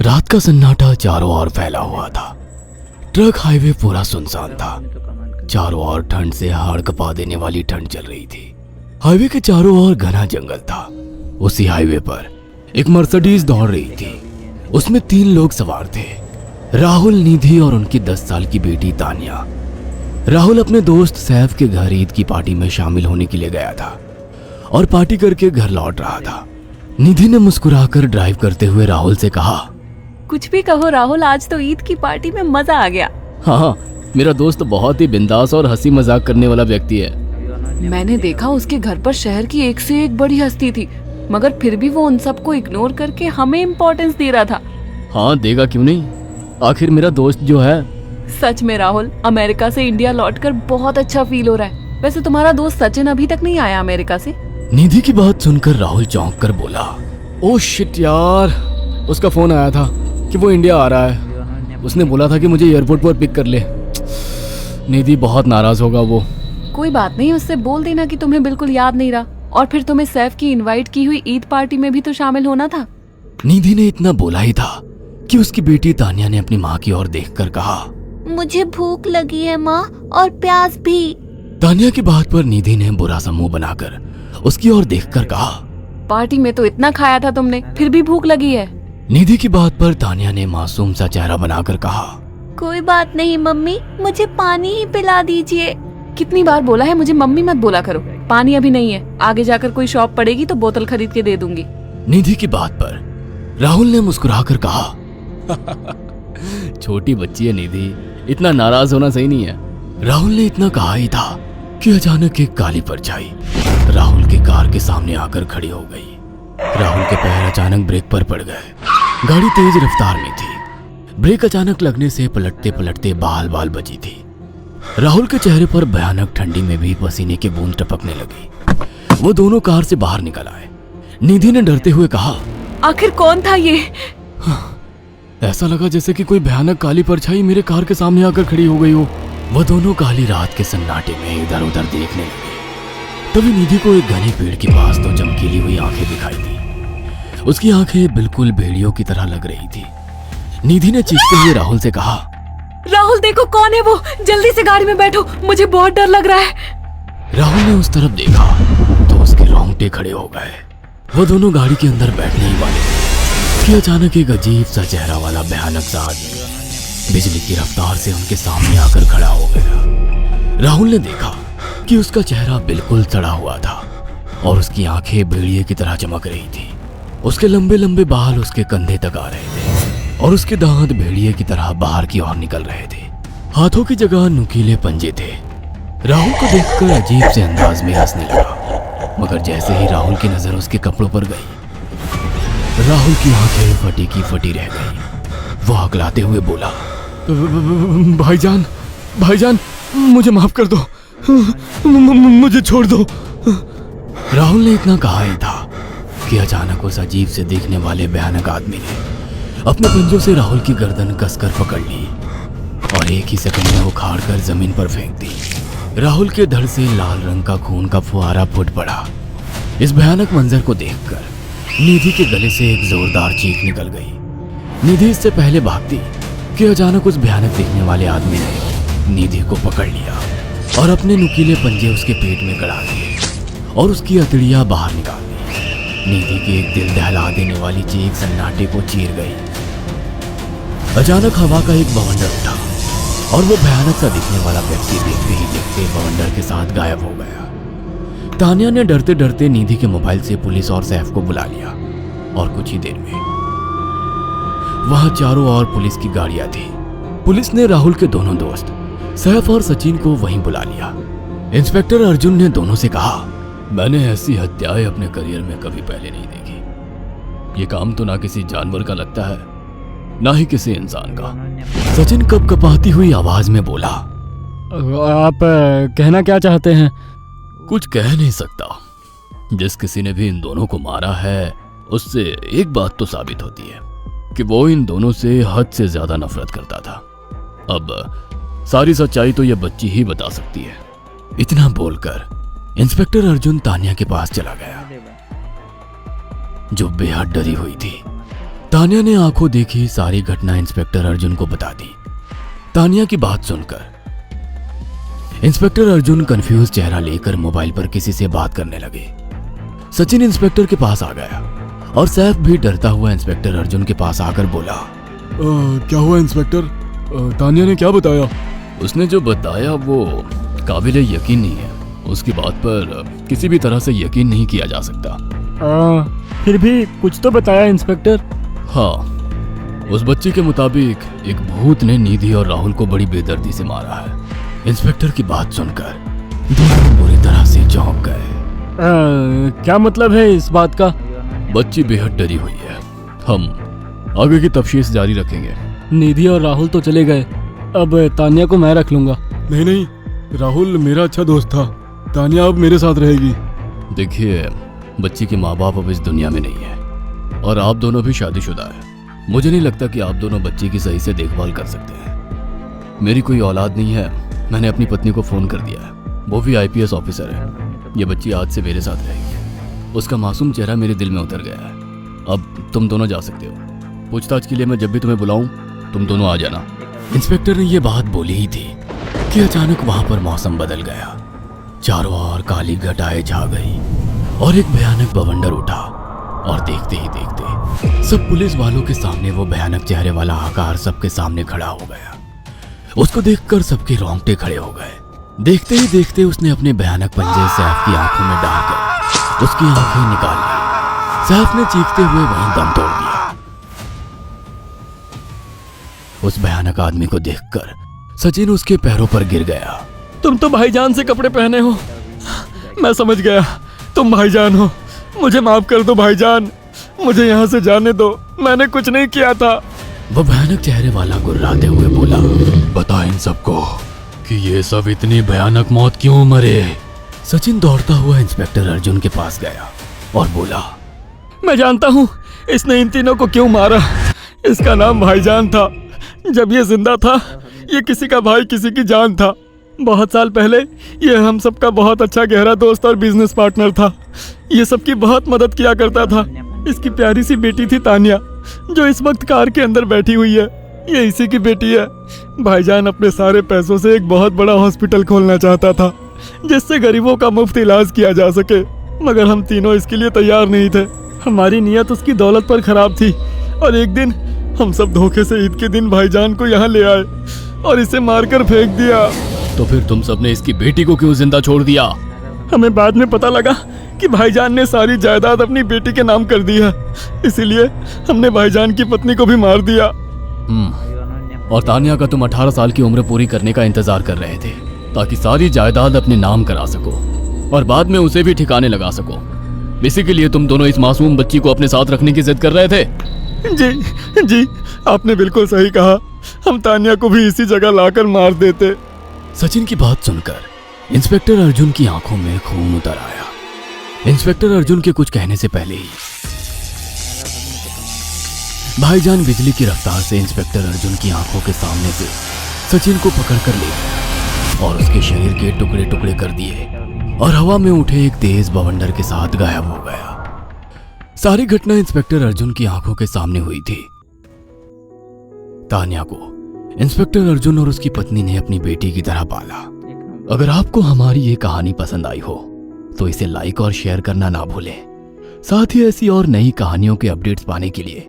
रात का सन्नाटा चारों ओर फैला हुआ था। ट्रक हाईवे पूरा सुनसान था। चारों ओर ठंड से हाड़ कपा देने वाली ठंड चल रही थी। हाईवे के चारों ओर घना जंगल था। उसी हाईवे पर एक मर्सिडीज दौड़ रही थी। उसमें 3 लोग सवार थे, राहुल, निधि और उनकी 10 साल की बेटी तानिया। राहुल अपने दोस्त सैफ के घर ईद की पार्टी में शामिल होने के लिए गया था और पार्टी करके घर लौट रहा था। निधि ने मुस्कुराकर ड्राइव करते हुए राहुल से कहा, कुछ भी कहो राहुल, आज तो ईद की पार्टी में मजा आ गया। हाँ, मेरा दोस्त बहुत ही बिंदास और हंसी मजाक करने वाला व्यक्ति है। मैंने देखा उसके घर पर शहर की एक से एक बड़ी हस्ती थी, मगर फिर भी वो उन सबको इग्नोर करके हमें इम्पोर्टेंस दे रहा था। हाँ, देगा क्यों नहीं, आखिर मेरा दोस्त जो है। सच में राहुल, अमेरिका से इंडिया लौटकर बहुत अच्छा फील हो रहा है। वैसे तुम्हारा दोस्त सचिन अभी तक नहीं आया अमेरिका से? निधि की बात सुनकर राहुल चौंक कर बोला, ओह शिट यार, उसका फोन आया था कि वो इंडिया आ रहा है। उसने बोला था कि मुझे एयरपोर्ट पर पिक कर ले। निधि बहुत नाराज होगा वो। कोई बात नहीं, उससे बोल देना कि तुम्हें बिल्कुल याद नहीं रहा, और फिर तुम्हें सैफ की इनवाइट की हुई ईद पार्टी में भी तो शामिल होना था। निधि ने इतना बोला ही था कि उसकी बेटी तानिया ने अपनी माँ की ओर देखकर कहा, मुझे भूख लगी है माँ, और प्यास भी। तानिया की बात पर निधि ने बुरा सा मुंह बनाकर उसकी ओर देखकर कहा, पार्टी में तो इतना खाया था तुमने, फिर भी भूख लगी है। निधि की बात पर तानिया ने मासूम सा चेहरा बनाकर कहा, कोई बात नहीं मम्मी, मुझे पानी ही पिला दीजिए। कितनी बार बोला है मुझे मम्मी मत बोला करो। पानी अभी नहीं है, आगे जाकर कोई शॉप पड़ेगी तो बोतल खरीद के दे दूंगी। निधि की बात पर राहुल ने मुस्कुराकर कहा, छोटी बच्ची है निधि, इतना नाराज होना सही नहीं है। राहुल ने इतना कहा ही था कि अचानक एक काली परछाई राहुल की कार के सामने आकर खड़ी हो गई। राहुल के पैर अचानक ब्रेक पर पड़ गए। गाड़ी तेज रफ्तार में थी। ब्रेक अचानक लगने से पलटते पलटते बाल बाल बची थी। राहुल के चेहरे पर भयानक ठंडी में भी पसीने की बूंद टपकने लगी। वो दोनों कार से बाहर निकल आए। निधि ने डरते हुए कहा, आखिर कौन था ये? ऐसा लगा जैसे कि कोई भयानक काली परछाई मेरे कार के सामने आकर खड़ी हो गई हो। वो दोनों काली रात के सन्नाटे में इधर उधर देखने लगे। तभी निधि को एक घने पेड़ के पास तो चमकीली हुई आंखें दिखाई दी। उसकी आंखें बिल्कुल भेड़ियों की तरह लग रही थी। निधि ने चीखते हुए राहुल से कहा, राहुल देखो कौन है वो, जल्दी से गाड़ी में बैठो, मुझे बहुत डर लग रहा है। राहुल ने उस तरफ देखा तो उसके रोंगटे खड़े हो गए। वो दोनों गाड़ी के अंदर बैठने ही वाले थे कि अचानक एक अजीब सा चेहरा वाला भयानक सा आदमी बिजली की रफ्तार से उनके सामने आकर खड़ा हो गया। राहुल ने देखा कि उसका चेहरा बिल्कुल सड़ा हुआ था और उसकी आंखें भेड़िए की तरह चमक रही थी। उसके लंबे लंबे बाल उसके कंधे तक आ रहे थे और उसके दांत भेड़िए की तरह बाहर की ओर निकल रहे थे। हाथों की जगह नुकीले पंजे थे। राहुल को देखकर अजीब से अंदाज में हंसने लगा, मगर जैसे ही राहुल की नजर उसके कपड़ों पर गई, राहुल की आंखें फटी की फटी रह गई। वो हकलाते हुए बोला, भाईजान, भाईजान, मुझे माफ कर दो, मुझे छोड़ दो। राहुल ने इतना कहा ही था कि अचानक उस अजीब से देखने वाले भयानक आदमी ने अपने पंजों से राहुल की गर्दन कसकर पकड़ ली और एक ही सेकंड में उखाड़ कर जमीन पर फेंक दी। राहुल के धड़ से लाल रंग का खून का फुहारा फूट पड़ा। इस भयानक मंजर को देखकर निधि के गले से एक जोरदार चीख निकल गई। निधि इससे पहले भागती कि अचानक उस भयानक दिखने वाले आदमी ने निधि को पकड़ लिया और अपने नुकीले पंजे उसके पेट में गड़ा दिए और उसकी अतड़ियां बाहर निकाल दी। निधि की एक दिल दहला देने वाली चीख सन्नाटे को चीर गई। अचानक हवा का एक बवंडर उठा और वो भयानक सा दिखने वाला व्यक्ति देखते ही देखते बवंडर के साथ गायब हो गया। तानिया ने डरते डरते निधि के मोबाइल से पुलिस और सैफ को बुला लिया और कुछ ही देर में वहां चारों ओर पुलिस की गाड़ियां थी। पुलिस ने राहुल के दोनों दोस्त सैफ और सचिन को वहीं बुला लिया। इंस्पेक्टर अर्जुन ने दोनों से कहा, मैंने ऐसी हत्याएं अपने करियर में कभी पहले नहीं देखी। ये काम तो ना किसी जानवर का लगता है, ना ही किसी इंसान का। सचिन कपकपाती हुई आवाज में बोला, आप कहना क्या चाहते हैं? कुछ कह नहीं सकता। जिस किसी ने भी इन दोनों को मारा है, उससे एक बात तो साबित होती है कि वो इन दोनों से हद से ज्यादा नफरत करता था। अब सारी सच्चाई तो ये बच्ची ही बता सकती है। इतना बोलकर इंस्पेक्टर अर्जुन तानिया के पास चला गया, जो बेहद डरी हुई थी। तानिया ने आंखों देखी सारी घटना इंस्पेक्टर अर्जुन को बता दी। तानिया की बात सुनकर इंस्पेक्टर अर्जुन कंफ्यूज चेहरा लेकर मोबाइल पर किसी से बात करने लगे। सचिन इंस्पेक्टर के पास आ गया और सैफ भी डरता हुआ इंस्पेक्टर अर्जुन के पास आकर बोला, क्या हुआ इंस्पेक्टर? तानिया ने क्या बताया? उसने जो बताया वो काबिले यकीन नहीं है। उसकी बात पर किसी भी तरह से यकीन नहीं किया जा सकता। फिर भी कुछ तो बताया इंस्पेक्टर। हाँ, उस बच्ची के मुताबिक एक भूत ने निधि और राहुल को बड़ी बेदर्दी से मारा है। इंस्पेक्टर की बात सुनकर दोनों बुरी तरह से चौंक गए। क्या मतलब है इस बात का? बच्ची बेहद डरी हुई है। हम आगे की तफ्तीश जारी रखेंगे। निधि और राहुल तो चले गए, अब तानिया को मैं रख लूंगा। नहीं, राहुल मेरा अच्छा दोस्त था। तानिया अब मेरे साथ रहेगी। देखिए, बच्ची के माँ बाप अब इस दुनिया में नहीं है और आप दोनों भी शादीशुदा है। मुझे नहीं लगता कि आप दोनों बच्ची की सही से देखभाल कर सकते हैं। मेरी कोई औलाद नहीं है। मैंने अपनी पत्नी को फोन कर दिया है, वो भी IPS ऑफिसर है। ये बच्ची आज से मेरे साथ रहेगी। उसका मासूम चेहरा मेरे दिल में उतर गया है। अब तुम दोनों जा सकते हो। पूछताछ के लिए मैं जब भी तुम्हें बुलाऊं तुम दोनों आ जाना। इंस्पेक्टर ने ये बात बोली ही थी कि अचानक वहां पर मौसम बदल गया। चारों ओर काली घटाएं छा गई और एक भयानक बवंडर उठा और देखते ही देखते सब पुलिस वालों के सामने वो भयानक चेहरे वाला आकार सबके सामने खड़ा हो गया। उसको देखकर सबके रोंगटे खड़े हो गए। देखते ही देखते उसने अपने भयानक पंजे सैफ की आंखों में डालकर उसकी आंखें निकाल ली। सैफ ने चीखते हुए वहीं दम तोड़ दिया। उस भयानक आदमी को देखकर सचिन उसके पैरों पर गिर गया। तुम तो भाईजान से कपड़े पहने हो। मैं समझ गया, तुम भाईजान हो। मुझे माफ कर दो भाईजान, मुझे यहाँ से जाने दो। मैंने कुछ नहीं किया था। वो भयानक चेहरे वाला गुर्राते हुए बोला, बता इन सबको कि ये सब इतनी भयानक मौत क्यों मरे। सचिन दौड़ता हुआ इंस्पेक्टर अर्जुन के पास गया और बोला, मैं जानता हूँ इसने इन तीनों को क्यों मारा। इसका नाम भाईजान था। जब ये जिंदा था ये किसी का भाई किसी की जान था। बहुत साल पहले ये हम सबका बहुत अच्छा गहरा दोस्त और बिजनेस पार्टनर था। ये सबकी बहुत मदद किया करता था। इसकी प्यारी सी बेटी थी तानिया, जो इस वक्त कार के अंदर बैठी हुई है। ये इसी की बेटी है। भाईजान अपने सारे पैसों से एक बहुत बड़ा हॉस्पिटल खोलना चाहता था जिससे गरीबों का मुफ्त इलाज किया जा सके, मगर हम तीनों इसके लिए तैयार नहीं थे। हमारी नीयत उसकी दौलत पर खराब थी और एक दिन हम सब धोखे से ईद के दिन भाईजान को यहाँ ले आए और इसे मारकर फेंक दिया। तो फिर तुम सबने इसकी बेटी को क्यों जिंदा छोड़ दिया? हमें बाद में पता लगा कि भाईजान ने सारी जायदाद अपनी बेटी के नाम कर दी है, इसीलिए हमने भाईजान की पत्नी को भी मार दिया। और तानिया का तुम 18 साल की उम्र पूरी करने का इंतजार कर रहे थे ताकि सारी जायदाद अपने नाम करा सको और बाद में उसे भी ठिकाने लगा सको। इसी के लिए तुम दोनों इस मासूम बच्ची को अपने साथ रखने की जिद कर रहे थे। जी, आपने बिल्कुल सही कहा। हम तानिया को भी इसी जगह लाकर मार देते। सचिन की बात सुनकर इंस्पेक्टर अर्जुन की आंखों में खून उतर आया। इंस्पेक्टर अर्जुन के कुछ कहने से पहले ही भाईजान बिजली की रफ्तार से इंस्पेक्टर अर्जुन की आंखों के सामने से सचिन को पकड़कर ले गया और उसके शरीर के टुकड़े टुकड़े कर दिए और हवा में उठे एक तेज बवंडर के साथ गायब हो गया। सारी घटना इंस्पेक्टर अर्जुन की आंखों के सामने हुई थी। तानिया को इंस्पेक्टर अर्जुन और उसकी पत्नी ने अपनी बेटी की तरह पाला। अगर आपको हमारी ये कहानी पसंद आई हो तो इसे लाइक और शेयर करना ना भूलें। साथ ही ऐसी और नई कहानियों के अपडेट्स पाने के लिए